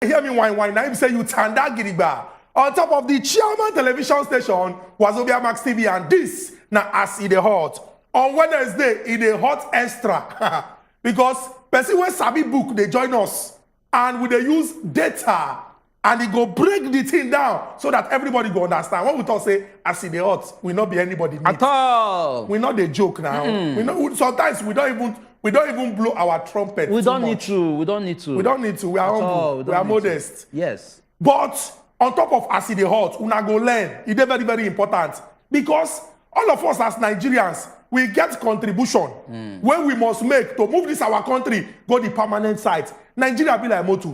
hear me wine. Now you say you tanda gidigba. On top of the chairman television station, wazobiamax TV, and this now as it hot. On Wednesday, it a hot extra. Because person when sabi book, they join us. And we they use data. And it go break the thing down so that everybody go understand. What we talk say, as it hot, we not be anybody. At all. We not the joke now. We not, sometimes we don't even blow our trumpet. We don't need to. We don't need to. We don't need to. We are humble. We are modest. Yes. But on top of acid hot, una go learn. It's very, very important. Because all of us as Nigerians, we get contribution when we must make to move this our country, go the permanent site. Nigeria be like motu.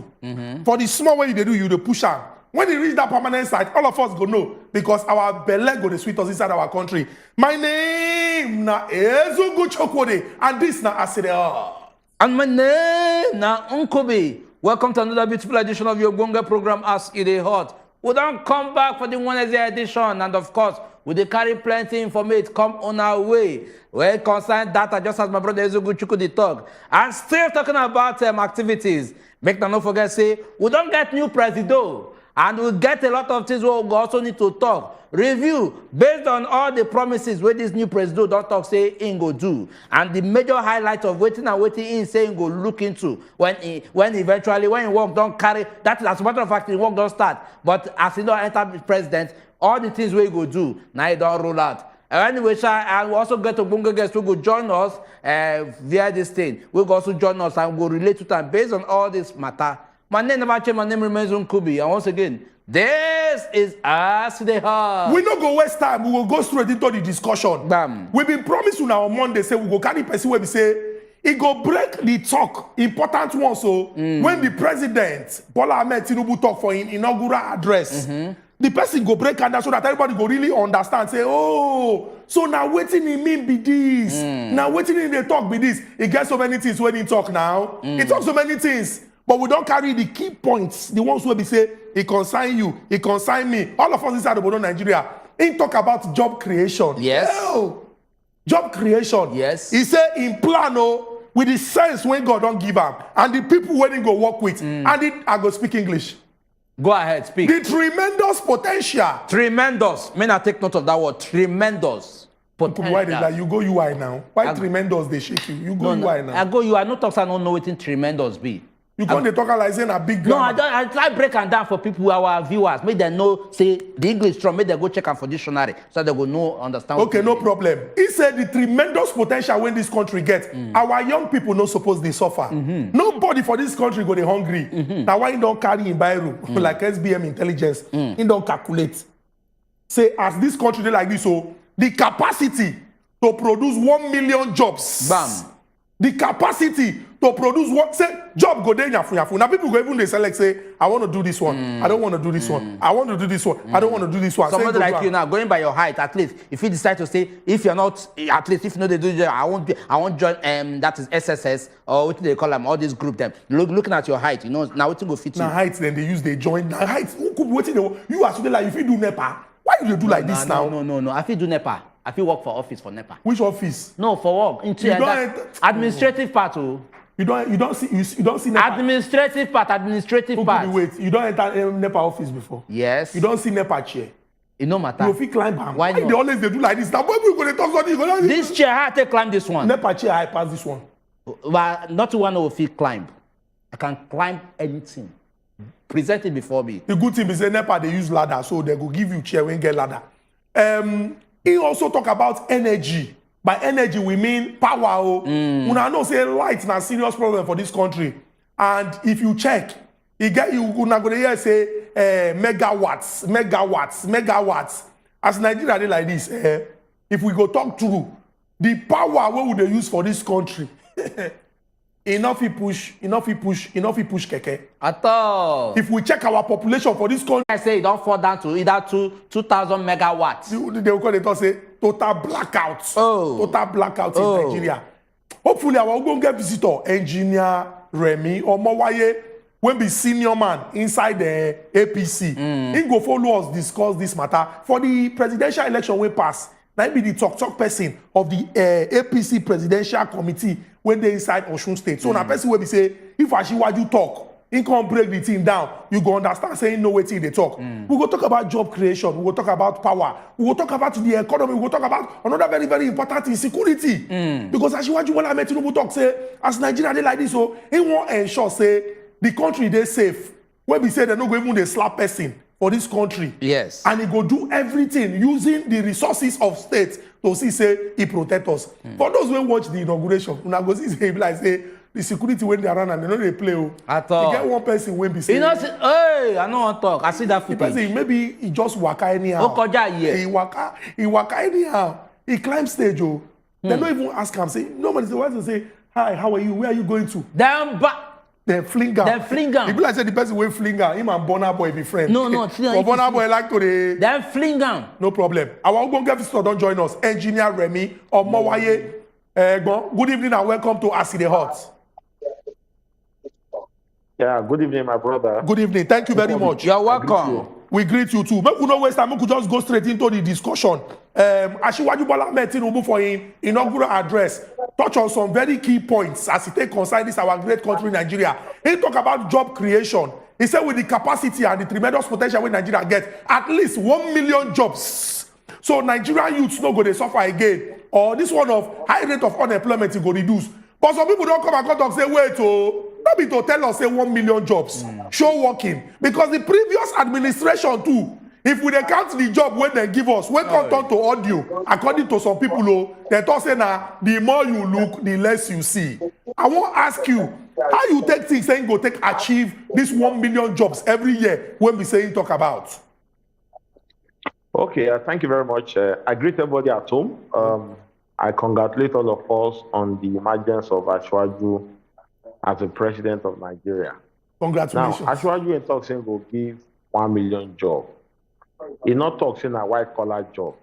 For the small way they do, you the push am. When they reach that permanent site, all of us go know because our belly go the sweet us inside our country. My name na Ezugu Chokwode, and this na acid hot. And my name na Unkobe. Welcome to another beautiful edition of your Gonga program, As It Is Hot. We don't come back for the Wednesday edition, and of course, we dey carry plenty information come on our way. We concern data, just as my brother Ezugu Chukudi talk. And still talking about activities. Make no forget, say, we don't get new president, and we get a lot of things we also need to talk. Review based on all the promises where this new president don't talk say he go do, and the major highlight of waiting and waiting he say he go look into when eventually when he work don't carry that is as a matter of fact the work don't start, but as he don't enter president, all the things we go do now he don't roll out. Anyway, I will also get to Bunga guests who go join us via this thing. We go also join us and go relate to them based on all this matter. My name never changed. My name remains Nkubi, and once again, this is As It Is Hot. We no go waste time. We will go straight into the discussion. Bam. We been promised on Monday say we go carry person where we say it go break the talk important one. So when the president Bola Ahmed Tinubu talk for an inaugural address, the person go break under so that everybody go really understand. Say, oh, so now waiting in mean be this. Now waiting in the talk be this. He gets so many things when he talk now. He talk so many things. But we don't carry the key points, the ones where we say, he consign you, he consign me. All of us inside of Nigeria, he talk about job creation. Yes. Oh, job creation. Yes. He say in plan, with the sense when God don't give up, and the people when he go work with, and I go speak English. Go ahead, speak. The tremendous potential. Tremendous. May I take note of that word? Tremendous. Potential. Why did that? You go UI now. Why tremendous they shake you? You go UI now. I go UI. No talks I don't know what tremendous be. You go they talk like saying a big grammar. No, I try break them down for people, our viewers. Make them know, say, the English from, make them go check them for dictionary so they will know, understand. Okay, no problem. He said the tremendous potential when this country gets, our young people not supposed to suffer. Nobody for this country go they hungry. Now why you don't carry in Biro, like SBM intelligence, you don't calculate. Say, as this country they like this, so the capacity to produce 1 million jobs. Bam. The capacity to produce what say job go there yafu. Now people go even they select say I want to do this one. I don't want to do this one. I want to do this one. I don't want to do this one. Somebody like you now going by your height at least. If you decide to say if you're not at least if you know they do I won't join that is SSS or what they call them all this group them. Looking at your height, you know now what go fit you. Now height then they use they join. Now height who could waiting you are today like if you do NEPA. Why you do like this now? No. I feel do NEPA. I feel work for office for NEPA. Which office? No, for work. Into administrative part. You don't see NEPA. Administrative part. Wait, you don't enter NEPA office before? Yes. You don't see NEPA chair? It no matter. You fit climb am. Why not? They always they do like this. Now when we go to talk about this, this chair how I take climb this one? NEPA chair I pass this one. But not one who fit climb. I can climb anything. Present it before me. The good thing is that NEPA they use ladder, so they go give you chair when you get ladder. He also talk about energy. By energy, we mean power. Una know say light na serious problem for this country. And if you check, una go hear say megawatts. As Nigeria dey like this, if we go talk true, the power what would they use for this country? enough push keke. At all. If we check our population for this country, I say it don't fall down to either 2,000 megawatts. They will call it say total blackout. Total blackout in Nigeria. Hopefully, our Ogonge visitor, engineer Remy or Mowaye, will be senior man inside the APC. He go follow us discuss this matter for the presidential election we pass. Now be the talk person of the APC presidential committee when they inside Osun State. So now person will be say if Ashiwaju talk, he can't break the thing down. You go understand saying no waiting they talk. We go talk about job creation. We go talk about power. We go talk about the economy. We go talk about another very, very important thing, security. Because as you want when I met Tinubu talk say, as Nigeria they like this, so he won't ensure say the country they safe. When we say they no go even they slap person for this country. Yes. And he go do everything using the resources of state to see say he protect us. For those who watch the inauguration, una go see say he be like say the security when they are around and they know they play. At all. You get one person when be say. You know, hey, I don't want to talk. I see that footage. Person, maybe he just waka anyhow. He waka anyhow. He climb stage. Oh. They don't even ask him. Say nobody say why to say hi. How are you? Where are you going to? Damn, but. Then fling am. He be like say the person wey fling am, him and Burna Boy be friends. No. But Burna Boy like to dey. Then fling am. No problem. Our ogbonge visitor don join us. Engineer Remy Omowaye. Good evening and welcome to As E Dey Hot. Yeah, good evening, my brother. Good evening. Thank you very much. You're welcome. We greet you too. Make we no waste time. We could just go straight into the discussion. Asiwaju Bola Ahmed Tinubu for him inaugural address touch on some very key points as he take concern this our great country Nigeria. He talk about job creation. He said with the capacity and the tremendous potential wey Nigeria get, at least 1 million jobs. So Nigerian youths no go dey suffer again. Or this one of high rate of unemployment go reduce. But some people don't come and talk say wait not be to tell us say 1 million jobs. Show working. Because the previous administration too, if we dey count the job when they give us, when come turn to audio, according to some people, they talk say na the more you look, the less you see. I want to ask you, how you take things saying go take achieve this 1 million jobs every year when we say talk about? Okay, thank you very much. I greet everybody at home. I congratulate all of us on the emergence of Asiwaju as the president of Nigeria. Congratulations. Now, Asiwaju in talk saying go give 1 million job. He not talk saying a white collar job.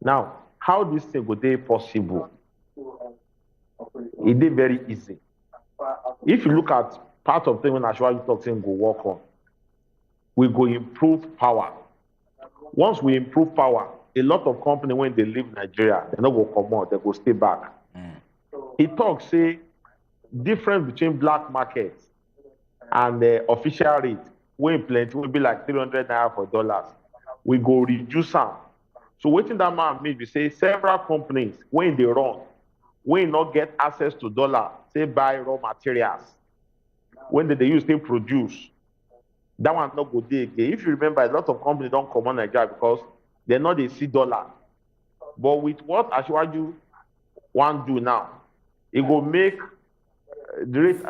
Now, how this thing go dey possible? It is very easy. If you look at part of thing when Asiwaju talk saying go work on, we go improve power. Once we improve power, a lot of companies when they leave Nigeria, they not go come out, they go stay back. He talks say difference between black markets and the official rate, when plenty will be like 300 naira for dollars. We go reduce them. So what that man mean, we say several companies when they run, when not get access to dollar, say buy raw materials. When they use they produce, that one not go there again. If you remember, a lot of companies don't come on Nigeria because they know they see dollar. But with what Asiwaju want do now, it will make the rate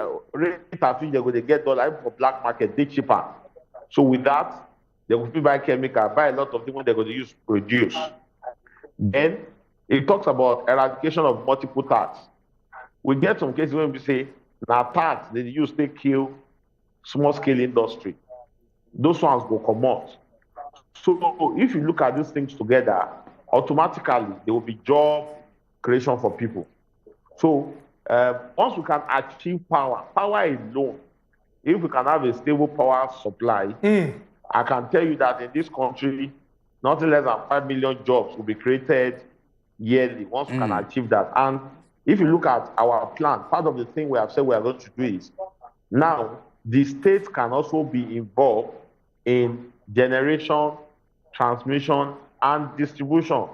at which they go to get dollar for black market, they cheaper. So with that, they will buy chemical, buy a lot of things when they're going to use produce. Then it talks about eradication of multiple tax. We get some cases when we say now tax they use to kill small scale industry. Those ones go come out. So if you look at these things together, automatically there will be job creation for people. So once we can achieve power alone, if we can have a stable power supply, I can tell you that in this country, nothing less than 5 million jobs will be created yearly once we can achieve that. And if you look at our plan, part of the thing we have said we are going to do is now the state can also be involved in generation, transmission, and distribution.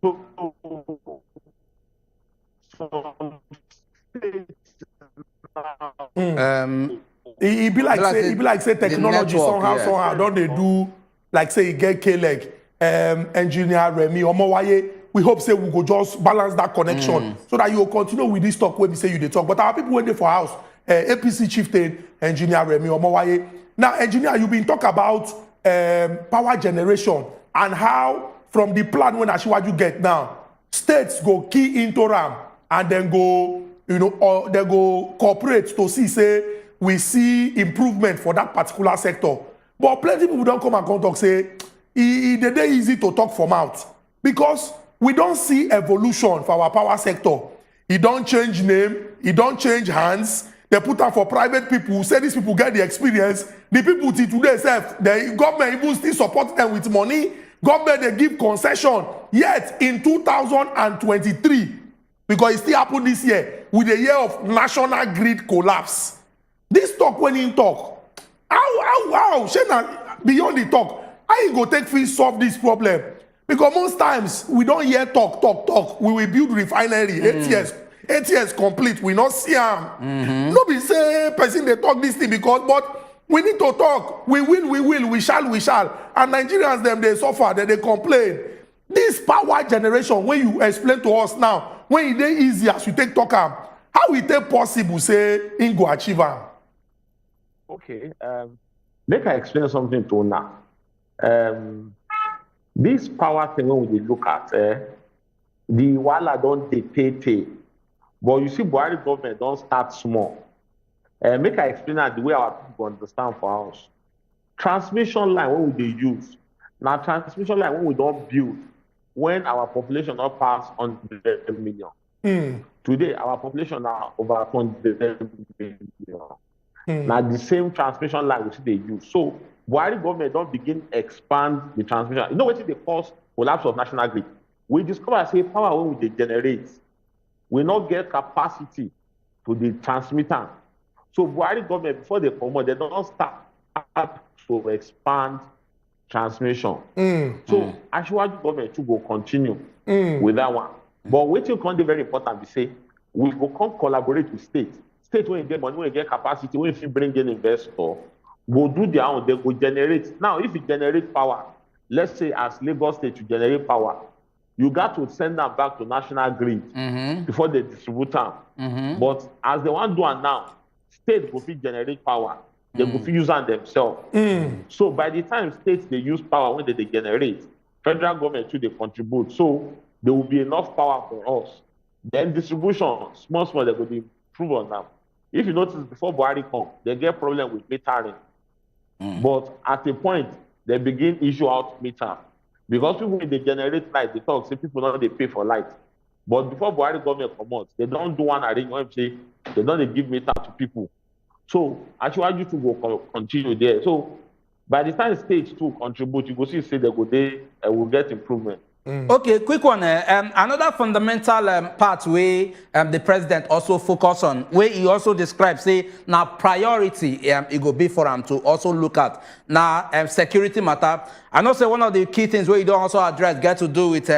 So It be like say technology somehow don't they do like say you get K-leg engineer Remy Omowaye. We hope say we go just balance that connection so that you will continue with this talk when we say you dey talk. But our people waiting for house, APC chieftain engineer Remy Omowaye. Now, engineer, you've been talking about power generation and how from the plan when Asiwaju get now, states go key into RAM and then go, or they go cooperate to see say we see improvement for that particular sector. But plenty people don't come and come talk say it's dey easy to talk from out because we don't see evolution for our power sector. It don't change name, it don't change hands. They put out for private people, say these people get the experience. The people till today self, the government even still support them with money. Government they give concession. Yet in 2023, because it still happened this year, with the year of national grid collapse, This talk when he talk, how, Shena, beyond the talk, how you go take free solve this problem? Because most times we don't hear talk. We will build refinery, 8 years complete. We not see them. Nobody say person they talk this thing because, but we need to talk. We will, we shall. And Nigerians them they suffer, they complain. This power generation, when you explain to us now, when it is easy as you take talk, how it is possible say in go achieve am? Okay, make I explain something to now. This power thing when we look at, the wala don't pay. But you see, Buhari government don't start small. Make I explain that the way our people understand for us. Transmission line when we use. Now transmission line when we don't build, when our population not pass 100 million. Today, our population now over 100 million. Now the same transmission line which they use. So Buhari government don't begin expand the transmission. You know what they cause collapse of national grid? We discover say power when we generate, we not get capacity to the transmitter. So Buhari government before they come out, they don't start to expand transmission. So actually government will continue with that one. But what you can do very important, we say we will come collaborate with state. State when you get money, when you get capacity, when you bring in investor, go do their own, they go generate. Now, if you generate power, let's say as Lagos State to generate power, you got to send them back to national grid before they distribute them. But as they want to do it now, state will generate power. They will use them themselves. So by the time states they use power when they generate, federal government too they contribute. So there will be enough power for us. Then distribution, small, they will improve on them. If you notice before Buhari come, they get problem with metering. But at a point, they begin issue out meter. Because people when they generate light, they talk, say people don't they pay for light. But before Buhari government come out, they don't do one arrangement, say they don't give meter to people. So actually you two will continue there. So by the time stage two contribute, you go see say they go there will get improvement. Okay, quick one. Another fundamental part where the president also focus on, where he also describes, say, now priority it will be for him to also look at. Now, security matter. And also one of the key things where you don't also address get to do with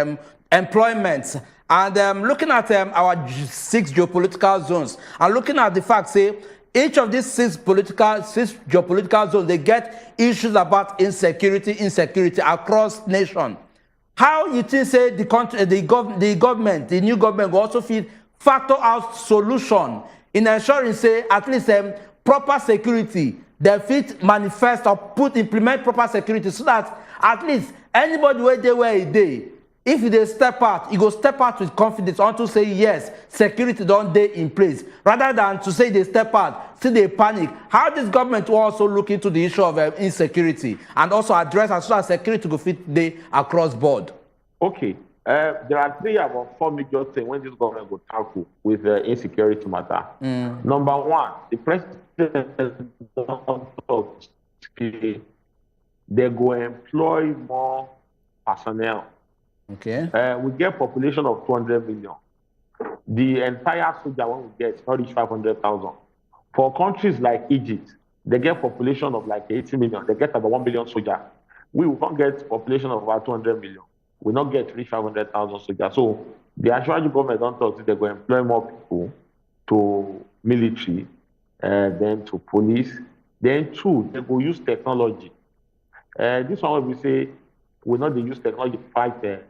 employment. And looking at our 6 geopolitical zones, and looking at the fact, say, each of these 6 geopolitical zones, they get issues about insecurity across nation. How you think say the country, the government, the new government will also factor out solution in ensuring say at least proper security, they fit manifest or implement proper security so that at least anybody where they if they step out, you go step out with confidence on to say yes, security don't day in place, rather than to say they step out, see they panic. How this government will also look into the issue of insecurity and also address as soon as security go fit day across board? Okay, there are 3 about 4 major things when this government will tackle with insecurity matter. Number 1, the president they go employ more personnel. Okay. We get population of 200 million. The entire soldier one we get not reach 500,000. For countries like Egypt, they get population of like 80 million. They get about 1 million soldier. We will not get population of about 200 million. We not get reach 500,000 soldiers. So the actual government don't talk they go employ more people to military, then to police. Then 2, they go use technology. This one we say we not use technology to fight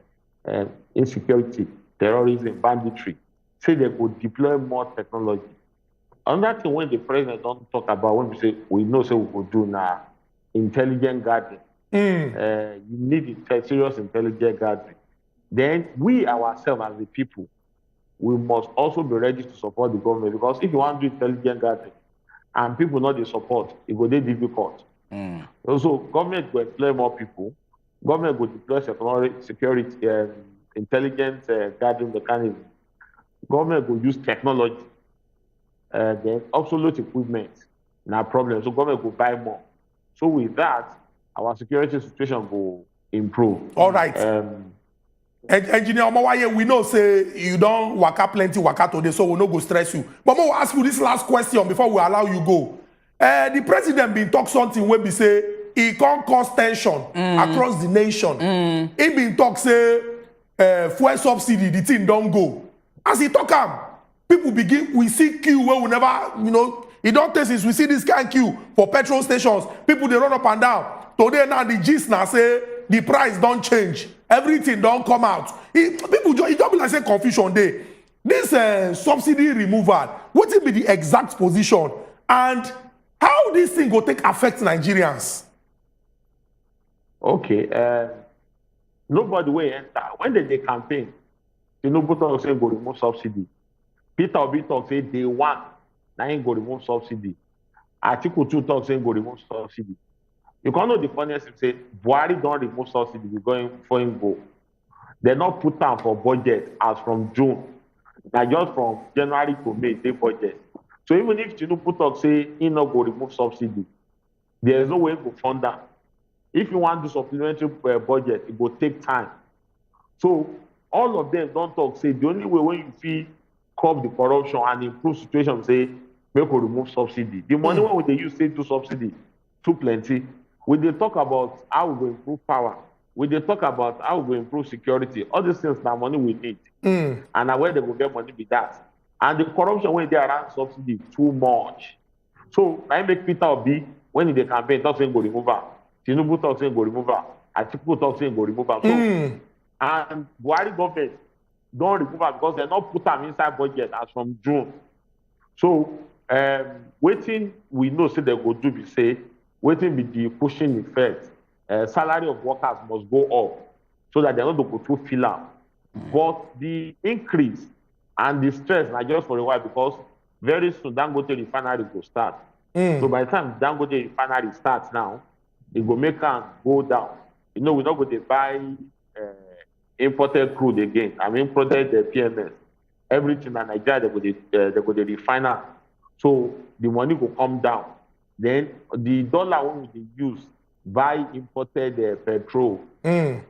insecurity, terrorism, banditry. Say they could deploy more technology. Another thing when the president don't talk about, when we say we know say we could do now, intelligent gathering. You need serious intelligent gathering. Then we ourselves as the people, we must also be ready to support the government, because if you want to do intelligent gathering and people not the support, it will be difficult. Also, government will employ more people. Government will deploy security, intelligence gathering mechanism. Government will use technology, then obsolete equipment. Now problem. So government will buy more. So with that, our security situation will improve. All right. Engineer Omawaye, we know say you don't waka plenty waka today, so we no go stress you. But I will ask you this last question before we allow you go. The president been talk something wey be say e can't cause tension across the nation. He been talk say fuel subsidy, the thing don't go. As he talk people begin, we see queue where we never, it don't take since we see this kind of queue for petrol stations. People they run up and down. Today now the gist now say the price don't change. Everything don't come out. People just, it don't be like say confusion there. This subsidy removal, what will be the exact position and how this thing go take affect Nigerians? Okay, nobody will enter. When they campaign, Tinubu talk say go remove subsidy. Peter Obi talk say day one, now ain't go remove subsidy. Article 2 talk say go remove subsidy. You can't know the funniest thing say Buhari don't remove subsidy, we going for him go. They not put down for budget as from June. Now just from January to May, they budget. So even if Tinubu talk say he not go remove subsidy, there is no way to fund that. If you want to do supplementary budget, it will take time. So all of them don't talk say the only way when you feel curb the corruption and improve situation, say make we remove subsidy. The money when they use say to subsidy too plenty. When they talk about how we will improve power, when they talk about how we will improve security, all these things now money we need. And now where they will get money with that. And the corruption when they around subsidy too much. So I make Peter Obi when in the campaign talk saying go remove her. Tinubu talk saying go remove her. Atiku talk saying go remove her. So and Buhari government don't remove her because they not put them inside budget as from June. So waiting we know say they go do be say waiting be the pushing effect. Salary of workers must go up so that they're not going to go through filler. But the increase and the stress are just for a while because very soon Dangote Refinery will start. So by the time Dangote Refinery starts now, it will make them go down. We're not going to buy imported crude again. I mean, imported PMS. Everything in Nigeria, they're going to refine. So the money will come down. Then the dollar when we use buy imported petrol, to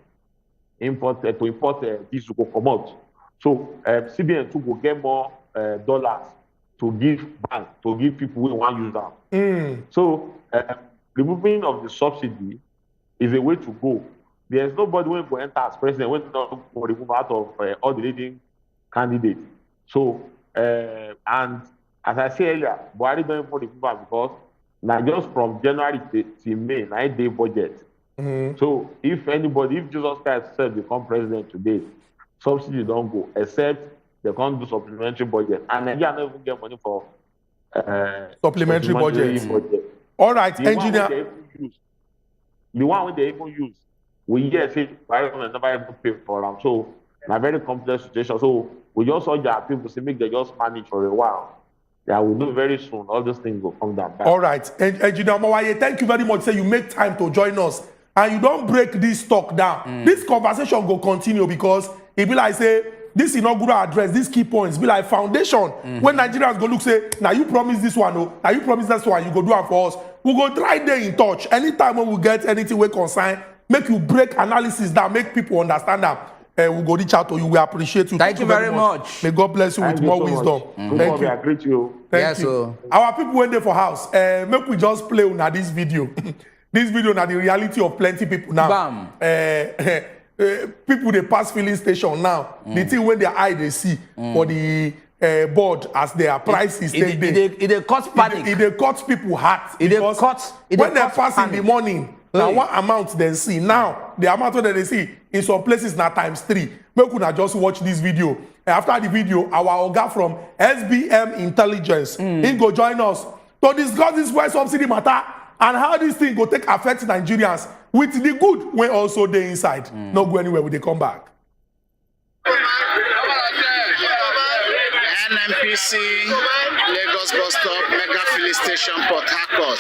import diesel will come out. So CBN too will get more dollars to give bank, to give people who want to use them. So removing of the subsidy is a way to go. There's nobody who will enter as president when not remove out of all the leading candidates. So and as I said earlier, Buhari don't even remove her because now just from January to May, 9-day budget. So if Jesus Christ said become president today, subsidy don't go, except they can't do supplementary budget. And Nigeria don't even get money for supplementary budget. All right, the engineer. The one they even use, we hear say Buhari never even pay for them. So a very complex situation. So we just urge our people to make they just manage for a while. Yeah, we'll do very soon. All those things will come down back. All right. Engineer Mawaye, thank you very much. Say you make time to join us. And you don't break this talk down. This conversation will continue because it be like say, this inaugural address, these key points, be like foundation. When Nigerians go look, say, now you promise this one, oh, now you promise this one, you go do it for us. We go try there in touch. Anytime when we get anything we concern, make you break analysis down, make people understand that. We'll go reach out to you. We appreciate you. Thank you very much. May God bless you with more wisdom. Thank you. I greet you. Thank you. Our people went there for house. Make we just play on this video. This video now the reality of plenty people now. Bam. People they pass filling station now. The thing when their eye they see for the board as their price is take there. It cause panic. It cause people heart. When they pass in the morning. Now one amount they see. Now the amount that they see in some places now times 3. Make una just watch this video. After the video, our Oga from SBM Intelligence, he go join us to discuss this fuel subsidy matter and how this thing go take affect Nigerians with the good when also they inside. Not go anywhere when they come back. NMPC Lagos bus stop mega filling station Port Harcourt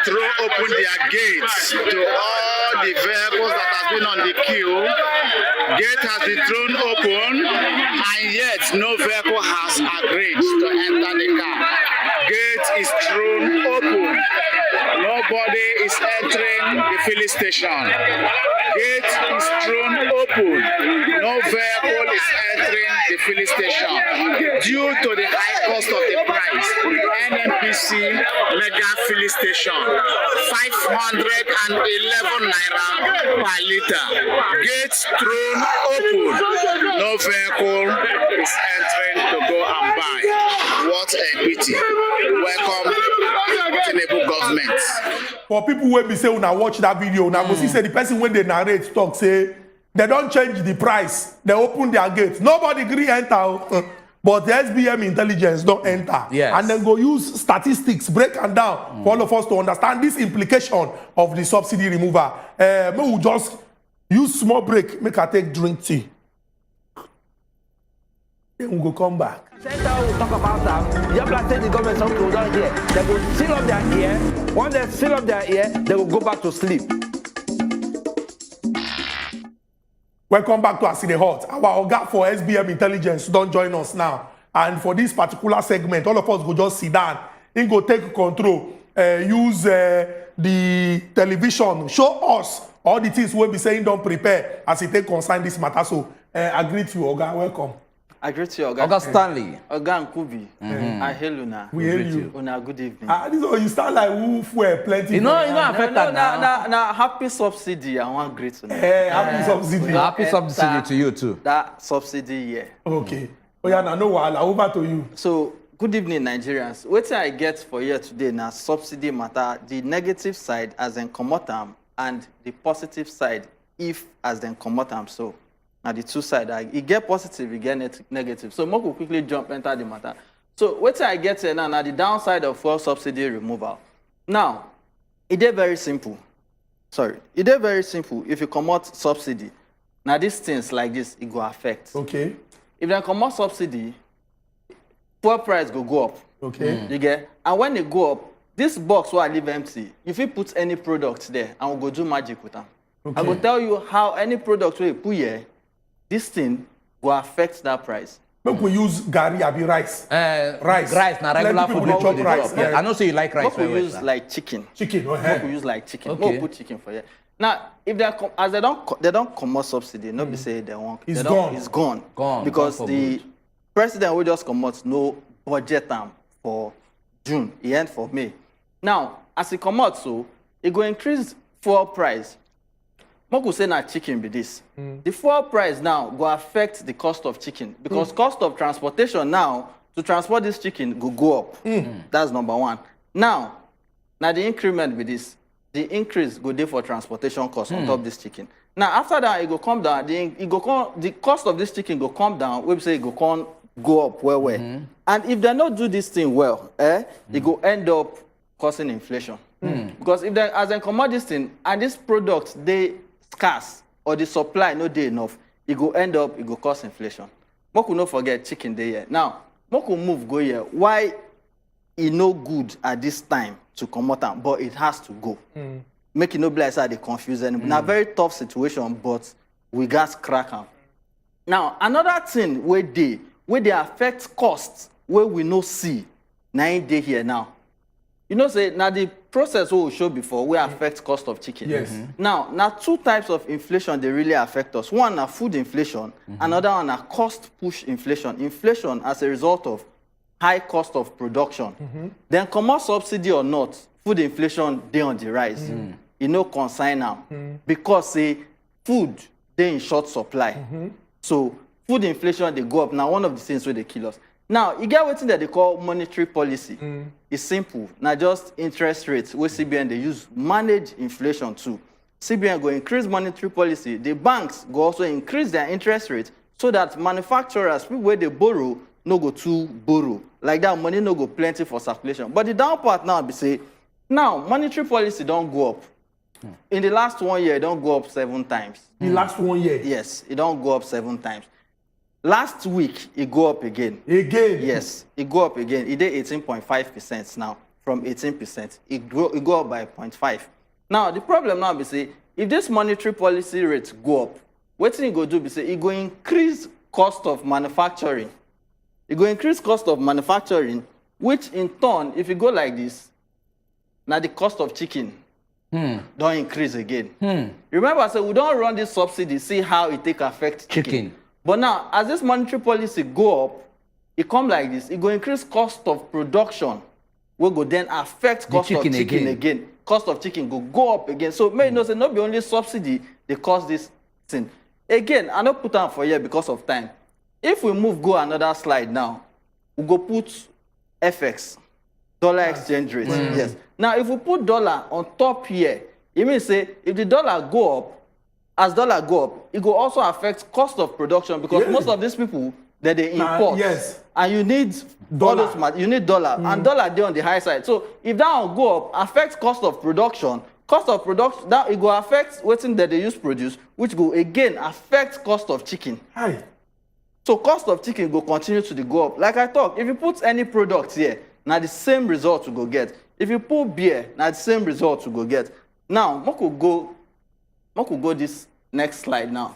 throw open their gates to all the vehicles that have been on the queue. Gate has been thrown open and yet no vehicle has agreed to enter the car. Gate is thrown open. Nobody is entering the filling station. Gate is thrown open. No vehicle is entering the filling station due to the high cost of the price. NNPC mega filling station, 511 naira per liter. Gates thrown open. No vehicle is entering to go and buy. What a pity. Welcome, Tinubu government. For people wey be say una watch that video, una go see say the person when they narrate talk say they don't change the price, they open their gate. Nobody gree enter, but the SBM intelligence don't enter. Yes. And then go use statistics, break and down for all of us to understand this implication of the subsidy removal. We will just use small break, make I take drink tea. Then we go come back. Center will talk about that. Just like say the government some people don't hear. They will seal up their ear. Once they seal up their ear, they will go back to sleep. Welcome back to Aside Hot. Our Oga for SBM Intelligence don't join us now. And for this particular segment, all of us go just sit down. He go take control, use the television, show us all the things we'll be saying don't prepare as he take concern this matter. So I greet you, Oga. Welcome. I greet you, Oga. Oga Stanley. Oga Nkubi. I hail Una. We hail you. Una, good evening. This one you start like woof where plenty. You know affect that now. Now, happy subsidy. I want great Una. Happy subsidy. Happy subsidy to you too. That subsidy, yeah. Okay. Oh yeah, now no wahala. Over to you. So, good evening, Nigerians. What I get for here today now, subsidy matter, the negative side as in commotam and the positive side if as in commotam. So, now the two sides, you get positive, you get negative. So, Moko quickly jump enter the matter. So, what I get here now, the downside of fuel subsidy removal. Now, it is very simple. Sorry, it is very simple. If you come out subsidy, now these things like this, it go affect. Okay. If they come out subsidy, fuel price go up. Okay. You get? And when they go up, this box where I leave empty, if you put any product there, I will go do magic with them. Okay. I will tell you how any product where you put here, this thing will affect that price. Make we use gari abi rice. Rice. Rice, na regular Plenty food. people we dey chop chop. rice. Yeah. I know say you like rice. What we well, use sir. like chicken. Chicken. What we use like chicken. Okay. What we put chicken for here. Now, if as they don't come out subsidy, nobody say they want. It's gone. It's gone. Gone. Because Gone for the good. president will just come out no budget time for June. He end for May. Now, as he come out, so it go increase fuel price. Moku say na chicken be this. The fuel price now go affect the cost of chicken because cost of transportation now to transport this chicken go up. That's number one. Now the increment with this, the increase go there for transportation cost on top this chicken. Now after that it go come down. The cost of this chicken go come down. We say it go up well. And if they not do this thing well, it go end up causing inflation. Because if they as they come out this thing and this product they scarce or the supply no dey enough, it go end up, it go cause inflation. Moku no forget chicken dey here. Now, Moku move go here. Why it no good at this time to come out, but it has to go. Make it no be like say they confuse anybody. Now, very tough situation, but we got crack am. Now, another thing where they affect costs where we no see, now it dey here now. You know, say now the process we show before we affect cost of chicken. Yes. Now two types of inflation they really affect us. One na food inflation, another one na cost push inflation. Inflation as a result of high cost of production. Then comot subsidy or not, food inflation dey on the rise. E no concern now because say food dey in short supply. So food inflation they go up. Now one of the things where they kill us. Now, you get wetin that they call monetary policy. It's simple. Now, just interest rates where CBN they use manage inflation too. CBN go increase monetary policy. The banks go also increase their interest rate so that manufacturers, people where they borrow, no go too borrow. Like that, money no go plenty for circulation. But the down part now be say, now monetary policy don't go up. In the last 1 year, it don't go up 7 times. The last 1 year. Yes, it don't go up 7 times. Last week, it go up again. Again? Yes, it go up again. It did 18.5% now, from 18%. It go up by 0.5. Now, the problem now be say, if this monetary policy rates go up, what thing it go do be say, it go increase cost of manufacturing. It go increase cost of manufacturing, which in turn, if you go like this, now the cost of chicken don't increase again. Remember, I said we don't run this subsidy, see how it take affect chicken. But now, as this monetary policy go up, it come like this. It go increase cost of production. We go then affect cost of chicken again. Cost of chicken go up again. So may you know say not be only subsidy they cause this thing. Again, I not put on for here because of time. If we go another slide now, we go put FX, dollar exchange rate. Yes. Now if we put dollar on top here, it means say if the dollar go up, as dollar go up, it will also affect cost of production because most of these people that they import. And you need dollar. You need dollar. And dollar there on the high side. So if that will go up, affect cost of production, that it will affect what's that they use produce, which will again affect cost of chicken. So cost of chicken will continue to go up. Like I talk, if you put any product here, now the same result you go get. If you put beer, now the same result you go get. Now, I could go this next slide now.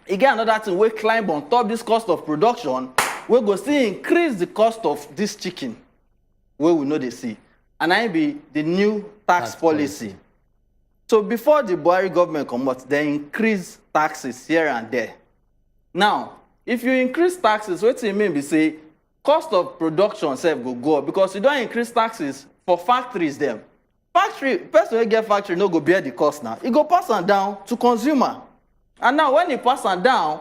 Again, another thing, we climb on top this cost of production, we go see increase the cost of this chicken, where we know they see. And I be the new tax policy. So before the Buhari government come out, they increase taxes here and there. Now, if you increase taxes, what you mean be say, cost of production self will go up because you don't increase taxes for factories them. Person who get factory no go bear the cost now. It go pass on down to consumer. And now when it pass on down,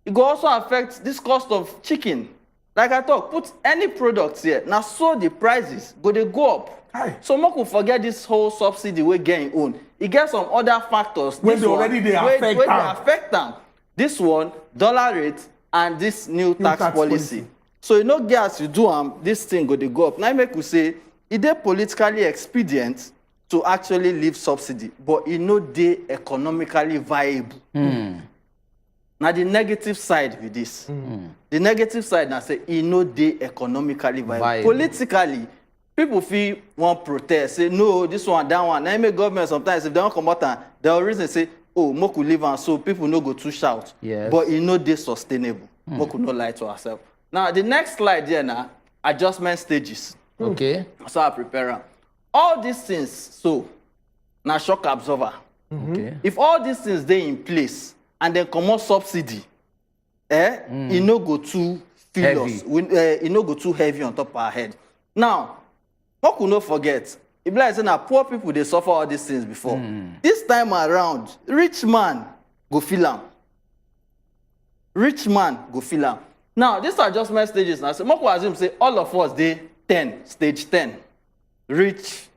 it go also affect this cost of chicken. Like I talk, put any products here. Now so the prices they go up. So we could forget this whole subsidy we getting own. It gets some other factors. When they affect them. This one, dollar rate, and this new tax policy. So you know, gas you do this thing go up. Now make we say it is politically expedient to actually leave subsidy, but it no dey economically viable. Now the negative side with this. The negative side now say it no dey economically viable. Politically, people feel one protest, say no, this one, that one. Now make government sometimes if they don't come out, they'll reason say, oh, Moku live and so people no go too shout. But it no dey sustainable. Moku no lie to ourselves. Now the next slide here now, adjustment stages. Okay. So I prepare them. All these things, so now shock absorber. Okay. If all these things they in place and then come out subsidy, it no go too feel it no go too heavy on top of our head. Now, what could not forget? If like say now poor people they suffer all these things before. This time around, rich man go feel them. Rich man go feel them. Now, these adjustment stages now. So Moko assume say all of us they 10, stage 10. Rich,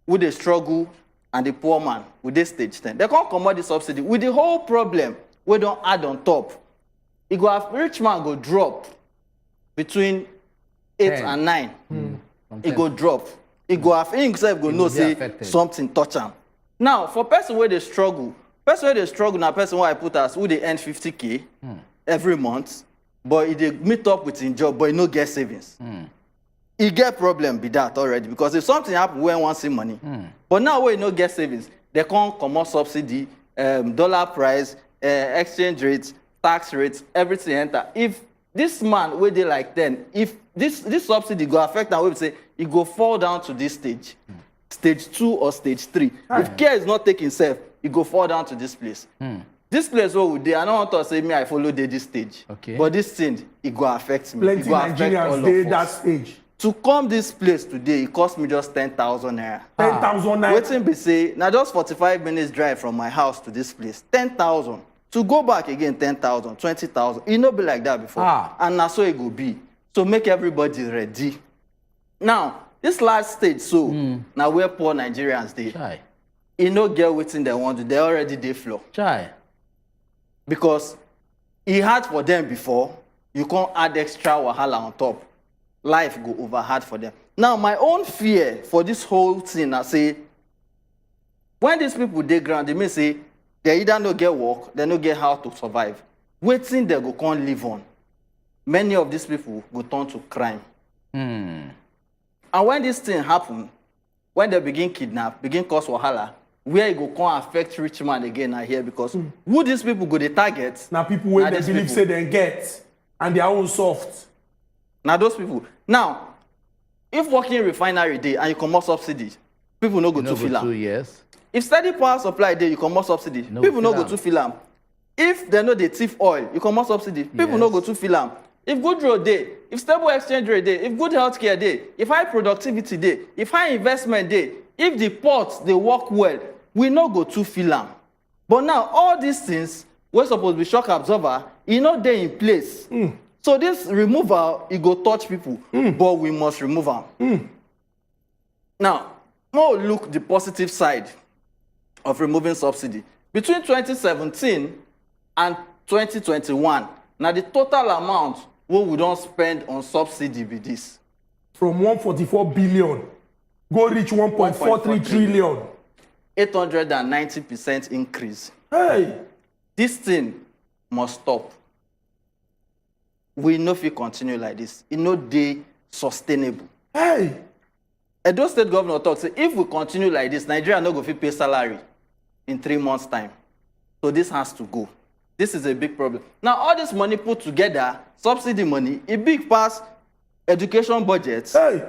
with the struggle, and the poor man with the stage 10. They can't come out the subsidy. With the whole problem, we don't add on top. It go have rich man go drop between 8 and 9. It go drop. It go have himself go no say affected. Something touch him. Now, for person where they struggle now person where I put as who they earn 50K every month, but they meet up with his job, but he no get savings. He get problem with that already because if something happen, we want see money. But now we no get savings, they can't come out subsidy, dollar price, exchange rates, tax rates, everything enter. If this man where they like 10, if this subsidy go affect and we say it go fall down to this stage, stage 2 or stage 3. If care is not taken self, it go fall down to this place. This place where we dey, I don't want to say me I follow this stage. But this thing, it go affect me. Plenty it go Nigerians dey that stage. To come this place today, it cost me just 10,000 naira. 10,000 naira. Waiting be say, now just 45 minutes drive from my house to this place, 10,000. To go back again, 10,000, 20,000. It no be like that before. And now so it go be. So make everybody ready. Now, this last stage, so now where poor Nigerians dey. It no get waiting they want to. They already dey floor. Because it hard for them before. You can't add extra wahala on top. Life go over hard for them. Now, my own fear for this whole thing, I say, when these people dey ground, they may say, they either no get work, they no get how to survive. Waiting they go can't live on. Many of these people go turn to crime. And when this thing happen, when they begin kidnap, begin cause wahala, where it go can't affect rich man again I hear because who these people go they target? Now people where they believe say they get and their own soft. Now those people. Now, if working refinery day and you come out subsidy, people no go No to feel 2 am. years. If steady power supply dey, you comot subsidy. No People no feel go am. to feel am. If dem no dey thief oil, you comot subsidy. People no Yes. go to feel am. If good road dey, if stable exchange rate dey, if good healthcare dey, if high productivity dey, if high investment dey, if the ports dey work well, we no go to feel am. But now all these things wey suppose be shock absorber, e no dey in place. So this removal, e go touch people, but we must remove am. Now, more look the positive side of removing subsidy. Between 2017 and 2021, now the total amount wey we don spend on subsidy be this. From 144 billion, go reach 1.43 trillion. 890% increase. Hey, This thing must stop. We no fit continue like this. E no dey sustainable. hey. Edo State governor talk say if we continue like this, Nigeria no go fit pay salary in 3 months' time. So this has to go. This is a big problem. Now all this money put together, subsidy money, e big pass education budget, Hey,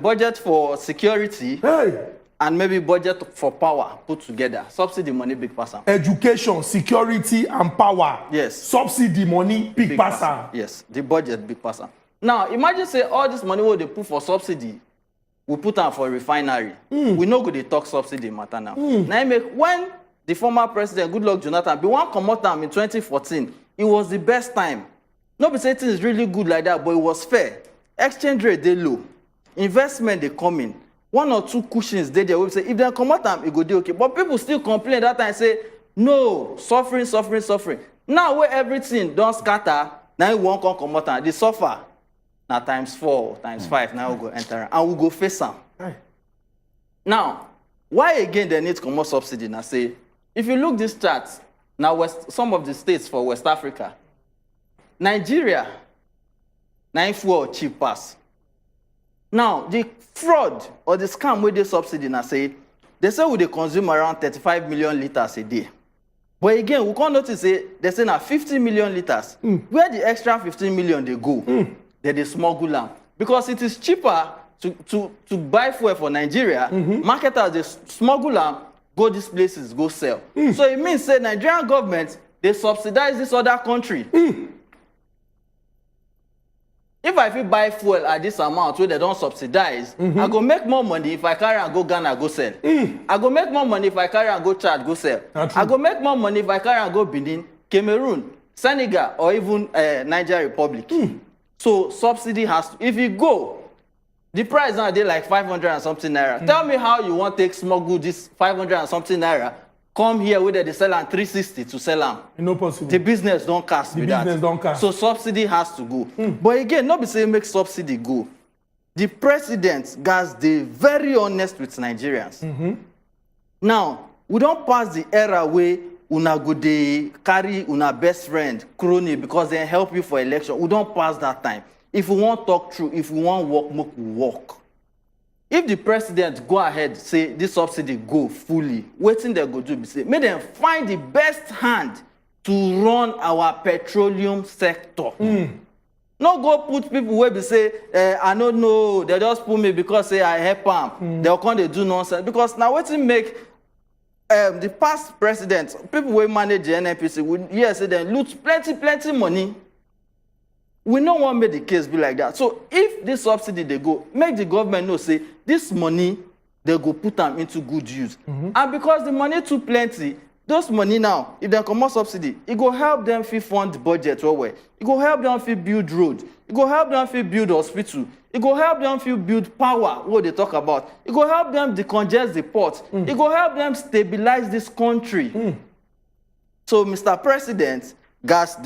budget for security, hey. and maybe budget for power put together. Subsidy money big pass am. Education, security, and power. Yes. Subsidy money, big pass am. Yes, the budget big pass am. Now imagine say all this money wey they put for subsidy, we put am for refinery. We no go dey talk subsidy matter now. Now make when the former president Goodluck Jonathan bin wan comot am in 2014, it was the best time. No be say things really good like that, but it was fair. Exchange rate dey low, investment dey come in. 1 or 2 cushions dey there wey say if dem comot am, e go dey okay. But people still complain that time say no, suffering. Now wey everything don scatter, now we wan come comot am. The suffer na ×4, ×5, now we go enter am and we go face am. Hey. Now, why again they need comot subsidy? Now say, if you look this chart, now some of the states for West Africa, Nigeria, na fuel cheap pass. Now, the fraud or the scam with the subsidy, now say, they say we dey consume around 35 million liters a day. But again, we can't notice say they say now 50 million liters. Where the extra 15 million they go? They dey smuggle am. Because it is cheaper to buy fuel for Nigeria, marketers dey smuggle am, go these places, go sell. So it means say Nigerian government, they subsidize this other country. If I fit buy fuel at this amount where they don't subsidize, I go make more money if I carry and go Ghana, go sell. I go make more money if I carry and go Chad, go sell. I go make more money if I carry and go Benin, Cameroon, Senegal, or even Niger Republic. So subsidy has to, if you go, the price now dey like 500 and something naira. Tell me how you want to take smuggle this 500 and something naira, come here where they sell am 360 to sell am. No possible. The business don't cast The with that. business don't cast. So subsidy has to go. But again, not be say make subsidy go. The president gats dey very honest with Nigerians. Now, we don't pass the era where una go dey carry una best friend, crony, because they help you for election. We don't pass that time. If we want talk true, if we want work, make we work. If the president go ahead say this subsidy go fully, wetin dem go do be say make dem find the best hand to run our petroleum sector. No go put people wey be say I no know, they just put me because say I help am. They'll come dey do nonsense. Because now wetin make the past president, people wey manage the NNPC, we hear say dem loot plenty money. We no wan make the case be like that. So if this subsidy they go, make the government know say this money they go put them into good use. And because the money too plenty, those money now, if they comot subsidy, it go help them fit fund the budget well. It go help them fit build road. It go help them fit build hospital. It go help them fit build power, what they talk about. It go help them decongest the port. It go help them stabilize this country. So Mr. President, gas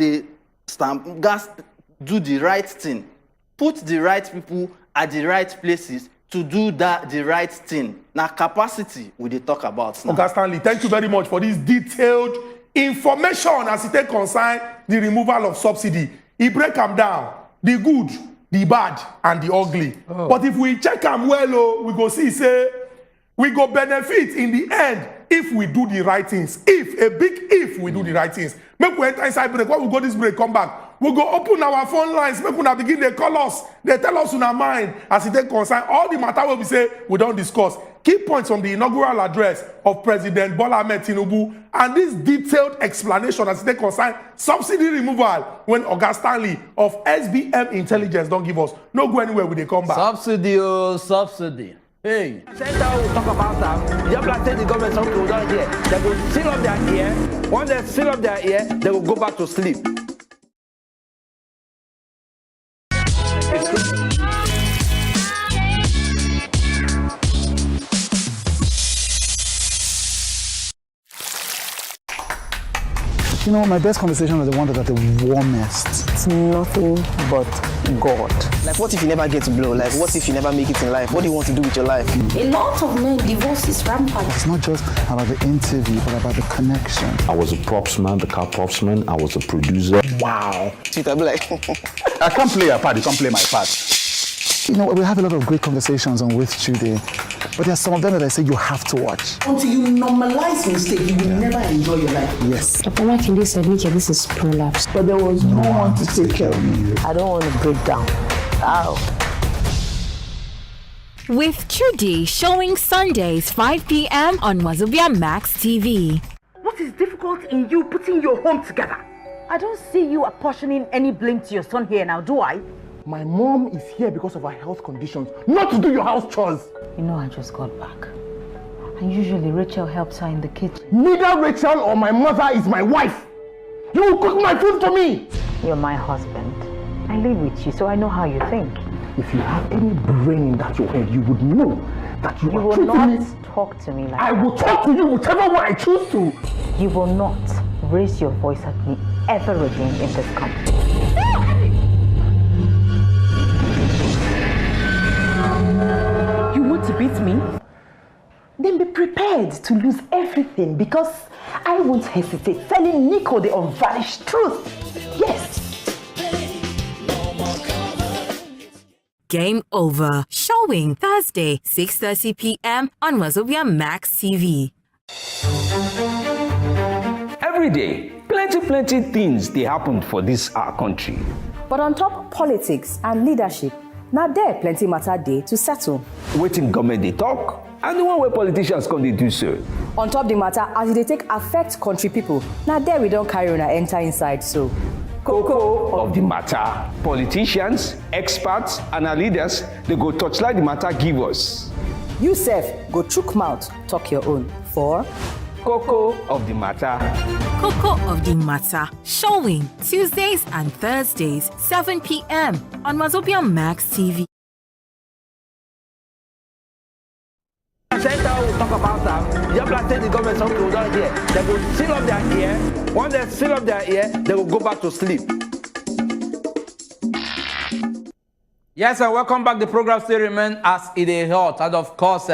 do the right thing. Put the right people at the right places to do the right thing. Now capacity we dey talk about now. Okay, Stanley, thank you very much for this detailed information as it concern the removal of subsidy. He break them down, the good, the bad, and the ugly. But if we check them well, we go see say we go benefit in the end if we do the right things. If, a big if we do the right things. Make we enter inside break. When we go this break, come back. We go open our phone lines. Make we begin they call us. They tell us in our mind as it take concern. All the matter will be say we don't discuss. Key points from the inaugural address of President Bola Ahmed Tinubu and this detailed explanation as it take concern subsidy removal when Oga Stanley of SBM Intelligence don't give us. No go anywhere when they come back. Subsidy, oh, subsidy. Hey, Center will talk about that. Just like say the government something will down here. They will seal up their ear. Once they seal up their ear, they will go back to sleep. You know, my best conversations are the ones that are the warmest. It's nothing but God. Like, what if you never get to blow? Like, what if you never make it in life? What do you want to do with your life? A lot of men, divorce is rampant. It's not just about the interview, but about the connection. I was a props man, the car props man. I was a producer. Wow. Sweet, I'll be like, I can't play your part, you can't play my part. You know, we have a lot of great conversations on With Today, but there are some of them that I say you have to watch. Until you normalize mistake, you will never enjoy your life. Yes. Dr. Makinde said, Nick, this is prolapse. But there was no one to take care of me. I don't want to break down. Ow. With Trudy showing Sundays 5 p.m. on wazobiamax TV. What is difficult in you putting your home together? I don't see you apportioning any blame to your son here now, do I? My mom is here because of her health conditions, not to do your house chores. You know I just got back. And usually Rachel helps her in the kitchen. Neither Rachel or my mother is my wife. You will cook my food for me. You're my husband. I live with you, so I know how you think. If you have any brain in that your head, you would know that you are will treating not me. talk to me like I that. will talk to you whichever way I choose to. You will not raise your voice at me ever again in this company. You want to beat me? Then be prepared to lose everything because I won't hesitate telling Nico the unvarnished truth. Yes. Game over. Showing Thursday 6:30 p.m. on wazobiamax TV. Every day, plenty things they happen for this our country. But on top politics and leadership, now there plenty matter day to settle. Waiting government they talk, and the one where politicians come they do so. On top the matter as they take affect country people, now there we don't carry on and enter inside so. Cocoa of the matter. Politicians, experts, and our leaders, they go touchlight the matter give us. You sef, go chook mouth, talk your own. For Cocoa of the matter. Cocoa of the Matter. Showing Tuesdays and Thursdays 7 p.m. on wazobiamax TV. Center will talk about that. Just like say the government something will down here. They will seal up their ear. Once they seal up their ear, they will go back to sleep. Yes, and welcome back. The program still remains as it is hot. And of course,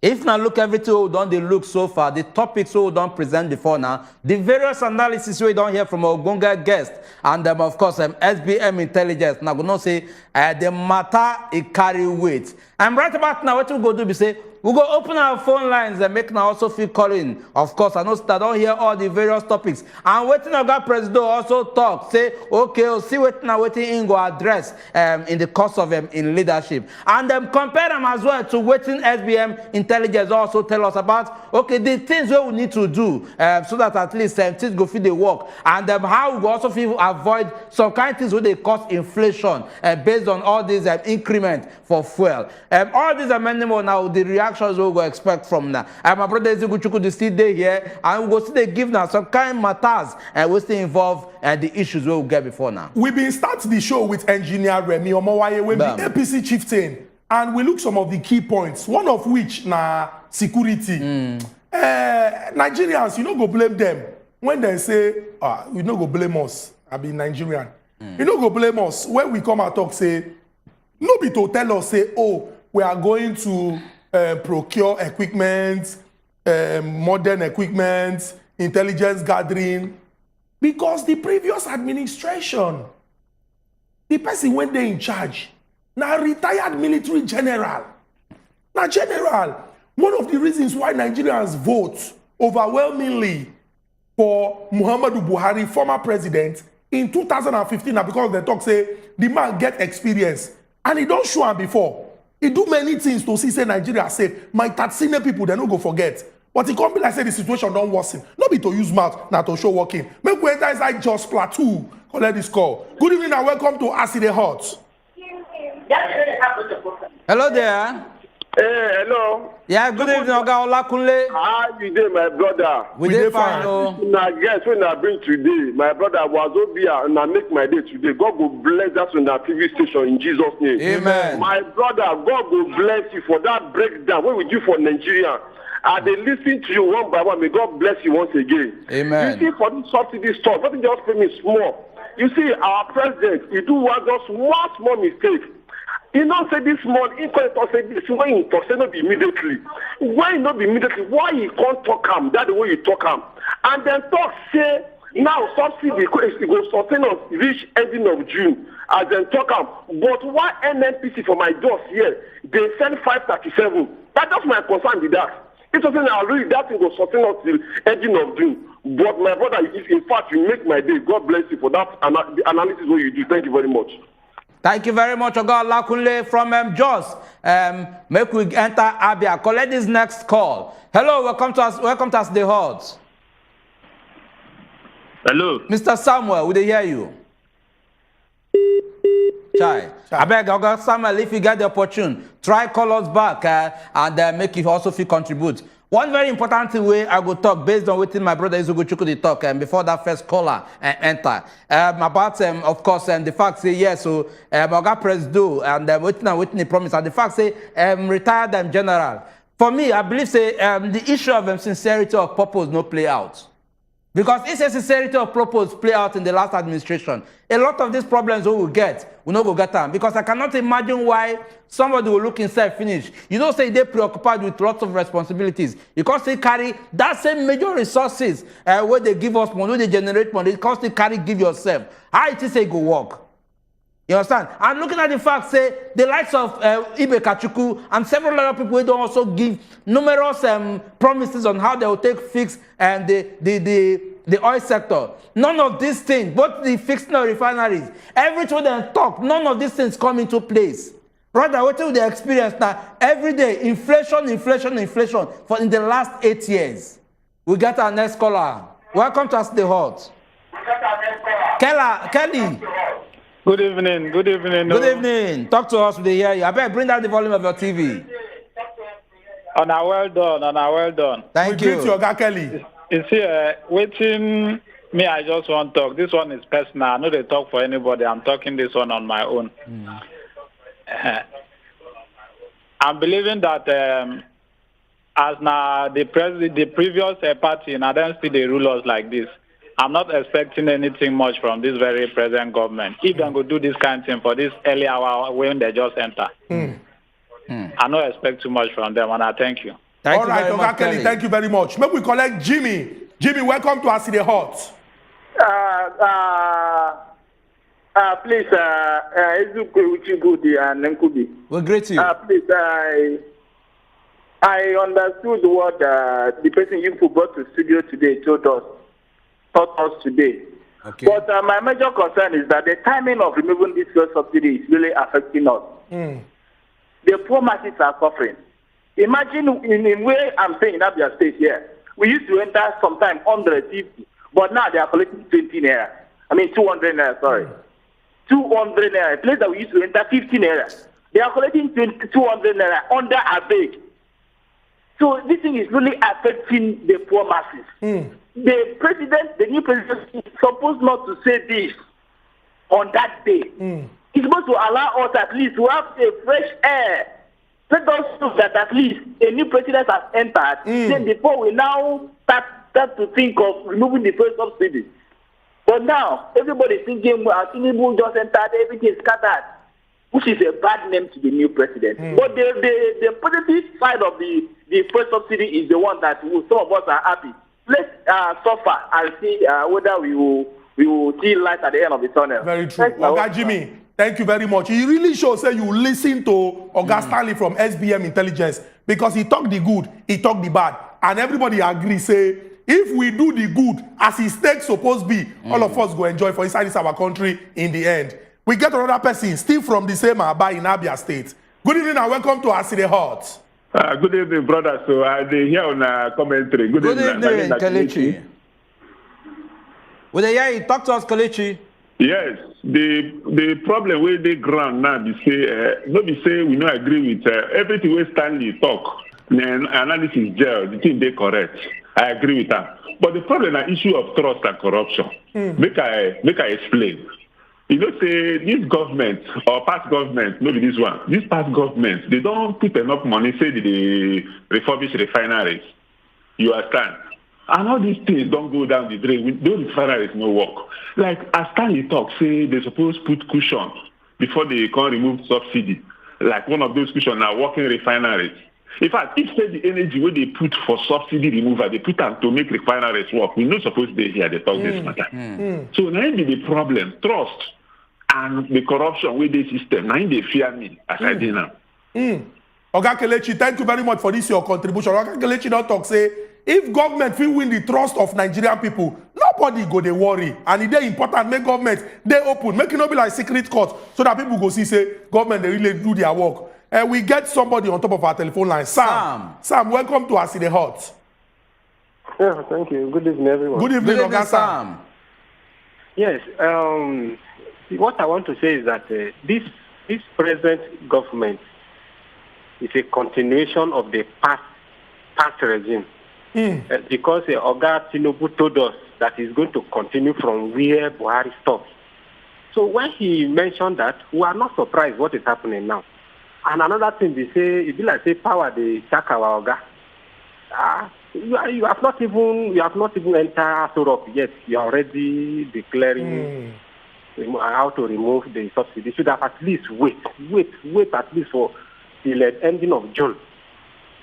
if now look everything we don't they look so far, the topics we don't present before now, the various analysis we don't hear from our Gonga guest, and of course SBM Intelligence. Now we not say the matter it carry weight. And right about now, what we go do be say we go open our phone lines and make now also feel calling. Of course, I know that don't hear all the various topics. And waiting our president also talk, say, okay, we'll see what now waiting in go address in the course of in leadership. And compare them as well to waiting SBM Intelligence also tell us about, okay, the things we need to do so that at least things go fit the work. And how we also feel avoid some kind of things where they cause inflation based on all these increment for fuel. All these amendments now, the reactions we go expect from now. My brother Eziguchuku still there here, and we go still give now some kind of matters and we still involve the issues we will get before now. We've been starting the show with engineer Remy Omowaye, when the APC chieftain, and we look some of the key points, one of which na security. Nigerians, you don't go blame them when they say, you don't go blame us. I be Nigerian. You don't go blame us when we come and talk, say, no be to tell us, say, oh, we are going to procure equipment, modern equipment, intelligence gathering, because the previous administration, the person when they in charge, now retired military general. Now general, one of the reasons why Nigerians vote overwhelmingly for Muhammadu Buhari, former president, in 2015, and because they talk say the man get experience, and he don't show him before. He do many things to see say Nigeria safe. My senior people they no go forget. But it can't be like say the situation don't worsen. Not be to use mouth, not to show working. Make we enter inside Just Plateau. Collect this call. Good evening and welcome to Acid Hot. Hello there. Hey, hello. Yeah, good evening, Oga Olakunle. How you doing, my brother? We dey fine. Now, guess when I bring today, my brother Wazobia, and I make my day today. God will bless that on that TV station in Jesus' name. Amen. My brother, God will bless you for that breakdown. What we do for Nigeria. And they listen to you one by one. May God bless you once again. Amen. You see, for this subsidy stuff, what just pay me small. You see, our president, he do just one small mistake. You know, say this month, he can't say this way, he talk, say not immediately. Why not be immediately? Why he can't talk him? That's the way you talk him. And then talk, say, now subsidy go sustain us reach ending of June. As then talk him. But why NNPC for my doors here, they send 537? That's just my concern with that. It's something I really, that thing will sustain us till ending of June. But my brother, if in fact you make my day, God bless you for that the analysis what you do. Thank you very much. Thank you very much, Oga Olakunle from Jos. Make we enter Abia. Collect this next call. Hello, welcome to us the Hot. Hello. Mr. Samuel, we dey hear you. Chai. I beg, Oga Samuel, if you get the opportunity, try call us back and make you also feel contribute. One very important way I go talk based on what my brother Izuguchuku talk before that first caller enter about of course the fact say yes so Oga Presido and waiting he promise and the fact say retired general. For me, I believe say the issue of sincerity of purpose no play out. Because if sincerity of purpose play out in the last administration, a lot of these problems we will get, we no go get them. Because I cannot imagine why somebody will look inside finish. You don't say they're preoccupied with lots of responsibilities. Because they carry that same major resources where they give us money, where they generate money, because they carry give yourself. How it is say go work? You understand? And looking at the fact, say, the likes of Ibe Kachuku and several other people who don't also give numerous promises on how they will take fix the oil sector. None of these things, both the fixing of refineries, everything they talk, none of these things come into place. Rather, what do they experience now? Every day, inflation for in the last 8 years. We get our next caller. Welcome to us, the Hot. Kelly. Good evening. Good evening. Good evening. Talk to us with the hear you. I better bring down the volume of your TV. Well done. Thank you. Greet you, Oga Kelly. You see, waiting me, I just want to talk. This one is personal. I know they talk for anybody. I'm talking this one on my own. I'm believing that as now the previous party, now then still they rule us like this. I'm not expecting anything much from this very present government. If they go do this kind of thing for this early hour when they just enter, I don't expect too much from them, and I thank you. All right, Oga Kelly, thank you very much. Maybe we collect Jimmy. Jimmy, welcome to Acid Hot. Please, Izuguchuku and Nkubi. We greet you. Please, I understood what the person you brought to studio today taught us today. Okay. But my major concern is that the timing of removing this fuel subsidy is really affecting us. The poor masses are suffering. Imagine in a way I'm saying in Abia State here, we used to enter sometime 150, but now they are collecting 20 naira. 200 naira, sorry. 200 naira. A place that we used to enter 50 naira. They are collecting 200 naira under a bag. So this thing is really affecting the poor masses. The president, the new president, is supposed not to say this on that day. He's supposed to allow us at least to have a fresh air. Let us know that at least a new president has entered. Then before we now start to think of removing the fuel subsidy. But now everybody is thinking, Tinubu just entered, everything is scattered, which is a bad name to the new president. But the positive side of the fuel subsidy is the one that some of us are happy. Let's suffer and see whether we will see light at the end of the tunnel. Very true. Oga Jimmy, thank you very much. He really shows that you listen to Oga Stanley from SBM Intelligence because he talk the good, he talk the bad. and everybody agree, say, if we do the good as his stake supposed be, all of us go enjoy for inside this our country in the end. We get another person, still from the same Aba in Abia State. Good evening and welcome to Aside Hot. Good evening, brother. So they hear on commentary. Good evening, Kelechi. Will they hear you? Talk to us, Kelechi. Yes, the problem with the ground now be say, nobody say we not agree with everything we Stanley talk. Then analysis gel, the thing they correct. I agree with that. But the problem is issue of trust and corruption. Make I explain. You know, say this government or past government, maybe this one, this past government, they don't put enough money, say they refurbish refineries. You understand? And all these things don't go down the drain. Those refineries no work. Like as Stanley talk, say they supposed to put cushion before they can remove subsidy. Like one of those cushion are working refineries. In fact, if say the energy where they put for subsidy removal, they put them to make refineries work. We're not supposed to be here, they talk this matter. So now be the problem, trust and the corruption with the system. Now they fear me as I did now. Oga Kelechi, thank you very much for this your contribution. Oga Kelechi don't talk say, if government will win the trust of Nigerian people, nobody go they worry. And it is important, make government, they open, make it not be like secret court, so that people go see, say, government, they really do their work. And we get somebody on top of our telephone line. Sam, welcome to Aside Hot. Yeah, thank you. Good evening, everyone. Good evening, Oga Sam. Yes, what I want to say is that this present government is a continuation of the past regime. Because Oga Tinubu told us that he's going to continue from where Buhari stopped. So when he mentioned that, we are not surprised what is happening now. And another thing they say, it be like say power they check our Oga. You have not even entered Europe yet. You are already declaring how to remove the subsidy. You should have at least wait at least for the ending of June.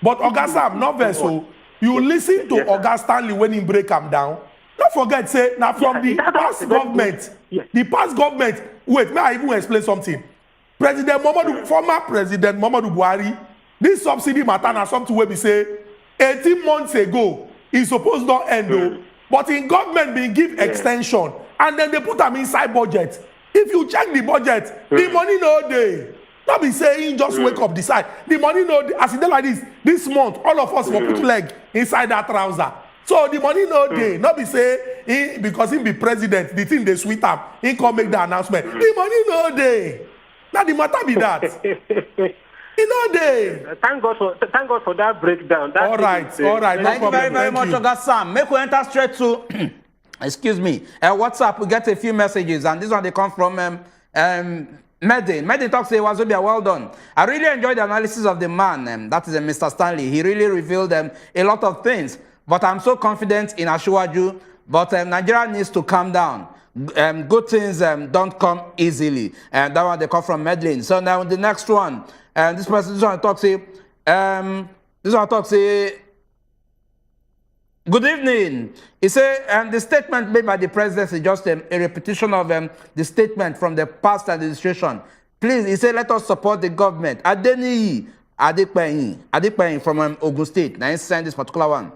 But Oga Sam, not vessel. You listen to Oga Stanley when he break him down. Don't forget, say, now from the past government, wait, may I even explain something? Former President Muhammadu Buhari, this subsidy matter na something where we say 18 months ago, it's supposed to end though. But in government, they give extension and then they put them inside budget. If you check the budget, the money no day. Not be saying just wake up, decide. The money no day. As it like this month, all of us will put leg inside that trouser. So the money no day. Not be say because he be president, the thing they sweet up, he can make the announcement. The money no day. Now the matter be that. You know they. Thank God for that breakdown. All right. Thank you very much, Oga Sam. Make we enter straight to excuse me. WhatsApp, we get a few messages, and this one they come from Medin. Medin talks, say, Wazobia, well done. I really enjoyed the analysis of the man, that is Mr. Stanley. He really revealed a lot of things. But I'm so confident in Asiwaju, but Nigeria needs to calm down. Good things don't come easily. And that one they come from Medlin. So now the next one, this one talks, say, good evening. He said the statement made by the president is just a repetition of the statement from the past administration. Please, he said, let us support the government. Adeniyi Adepeyin from Ogun State. Now he sent this particular one.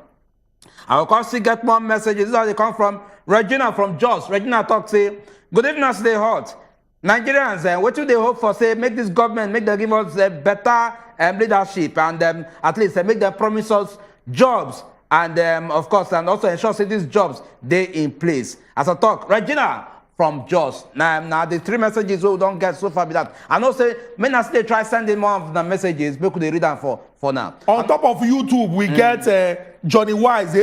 I will also get more messages. This is how they come from Regina from Jos. Regina talks, say, good evening, as they hot. Nigerians, what do they hope for? Say, make this government, make them give us better leadership and at least make them promise us jobs. And of course, and also ensure that these jobs they in place. As I talk, Regina from Jos. Now the three messages we don't get so far with that. And also, many as they try sending more of the messages, we could read them for now. On top of YouTube, we get Johnny Wise.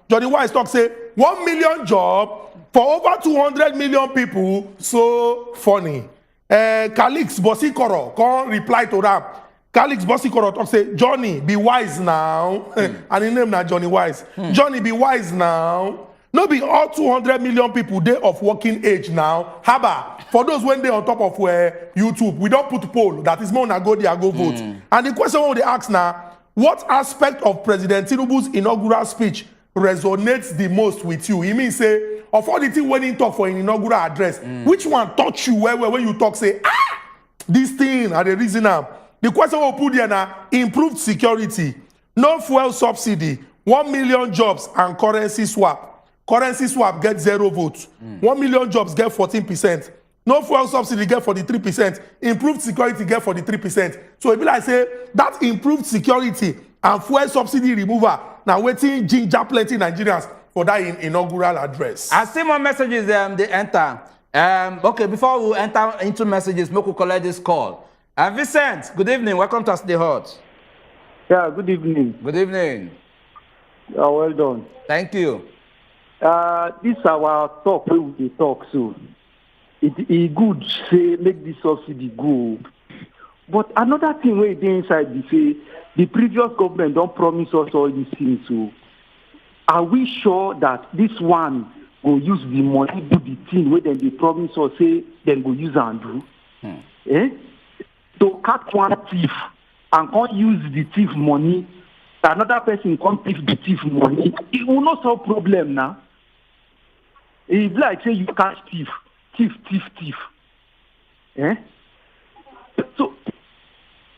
Johnny Wise talks, say 1 million job for over 200 million people. So funny. Calix Bosikoro can't reply to that. Calix Bosikoro talk say, Johnny, be wise now. And his name now Johnny Wise. Johnny, be wise now. No be all 200 million people, they of working age now. Haba, for those when they on top of YouTube, we don't put poll. That is more na go there, go vote. And the question when they ask now, what aspect of President Tinubu's inaugural speech resonates the most with you? He means say, of all the things when he talk for an inaugural address, which one touch you when you talk say, this thing are the reason now. The question will put there now, improved security, no fuel subsidy, 1 million jobs and currency swap. Currency swap get 0 votes. 1 million jobs get 14%. No fuel subsidy get 43%. Improved security get 43%. So it be like say that improved security and fuel subsidy removal now waiting ginger plenty Nigerians for that inaugural address. I see more messages they enter. Okay, before we enter into messages, make we collect this call. Vincent, good evening. Welcome to As the Hot. Yeah, good evening. Good evening. Well done. Thank you. This our talk wey we dey talk so. It good say make this subsidy go. But another thing wey dey inside be say the previous government don't promise us all these things. So are we sure that this one go use the money do the thing where they promise us say then go use and do? To catch one thief and can't use the thief money, another person can't thief the thief money, it will not solve problem now. It's like say you catch thief. So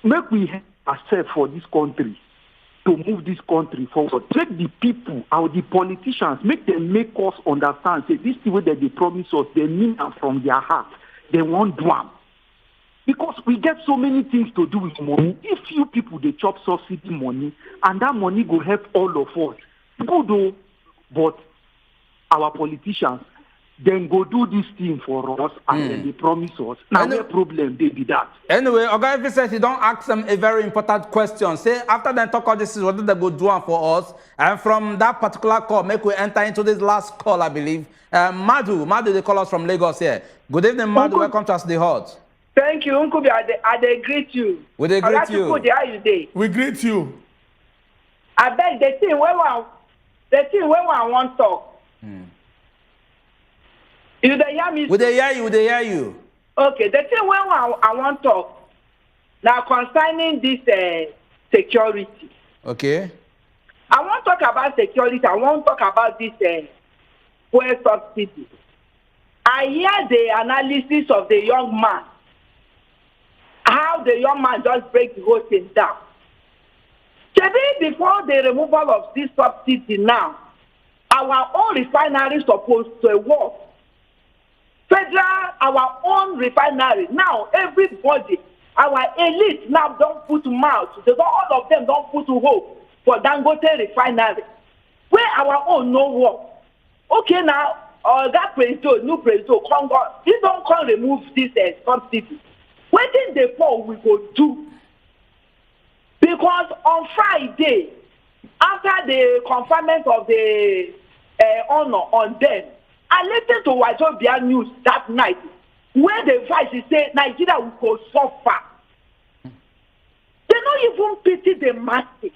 make we help ourselves for this country to move this country forward. Take the people, or the politicians, make them make us understand. Say this thing that they promise us, they mean them from their heart. They want them. Because we get so many things to do with money. If you people they chop subsidy money, and that money will help all of us. Good though, but our politicians then go do this thing for us and then they promise us. Now the problem they be that. Anyway, Oga Vincent, you don't ask them a very important question. Say after they talk all this is what they go do for us. And from that particular call, make we enter into this last call, I believe. Madu, they call us from Lagos here. Good evening, Madu. Welcome to As the Hot. Thank you, Uncle. I greet you. We greet you. How you dey? We greet you. I beg the thing where I want talk. You dey hear me? We dey hear you. Okay, the thing where I want talk now concerning this security. Okay. I want talk about security. I want talk about this fuel subsidy. I hear the analysis of the young man. How the young man just break the whole thing down. Maybe before the removal of this subsidy now, our own refinery supposed to work. Federal, our own refinery. Now, everybody, our elite now don't put mouth. All of them don't put hope for Dangote refinery. Where our own no work. Okay, now, that president, new president, Congo, he don't come remove this subsidy. When did they fall, we go do? Because on Friday, after the confinement of the honor on them, I listened to Wazobia news that night, where the vice say Nigeria will go suffer. They don't even pity the masses.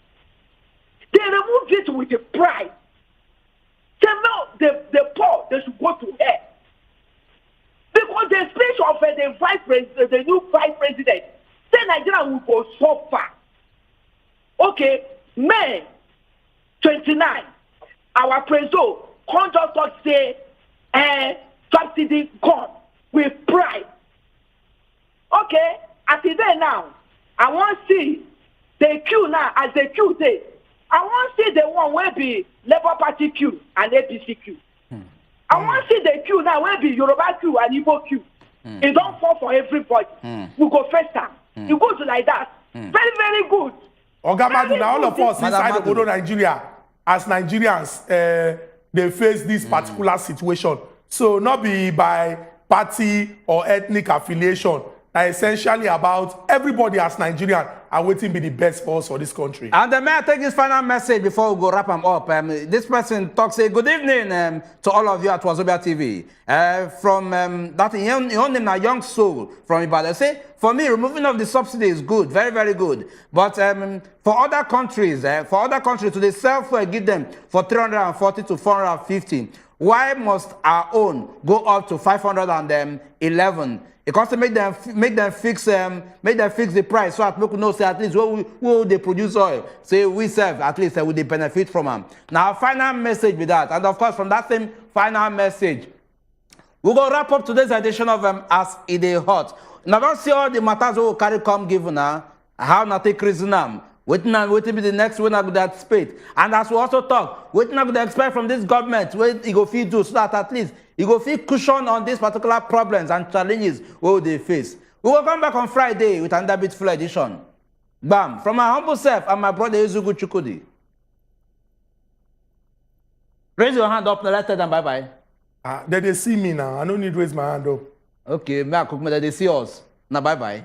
They remove it with the pride. They know the poor, they should go to hell. Because the speech of the vice president, the new vice president, say Nigeria will go suffer. Okay, May 29, our president can't just say subsidy gone with pride. Okay, as it is now, I want to see the queue now, as the queue say, I want to see the one where be Labour Party queue and APC queue. I want to see the queue now where be Yoruba queue and Igbo queue. It don't fall for everybody. We go first time. You go to like that. Very, very good. Ogamadu, now all of us inside the Odo Nigeria, as Nigerians, they face this particular situation. So not be by party or ethnic affiliation. Essentially about everybody as Nigerian are waiting to be the best for us for this country. And may I take this final message before we go wrap them up. This person talks, say good evening to all of you at Wazobia TV. From that young name, a young soul from Ibadan. Say, for me, removing of the subsidy is good, very, very good. But for other countries to they give them for 340 to 450. Why must our own go up to 511? Because to make them fix the price, so that people know say at least who they produce oil, say we serve at least will they benefit from them. Now final message with that, and of course from that same final message, we're gonna wrap up today's edition of As It Is Hot. Now don't see all the matters we will carry come given now. How not take reason them. Waiting be the next one I that spade. And as we also talk, waiting I could expect from this government, where it go feel do so that at least it go feel cushion on these particular problems and challenges where they face. We will come back on Friday with another beautiful edition. Bam! From my humble self and my brother Ezugu Chukudi. Raise your hand up, let's tell them bye-bye. They see me now. I don't need to raise my hand up. Okay, may I cook me that they see us. Now bye-bye.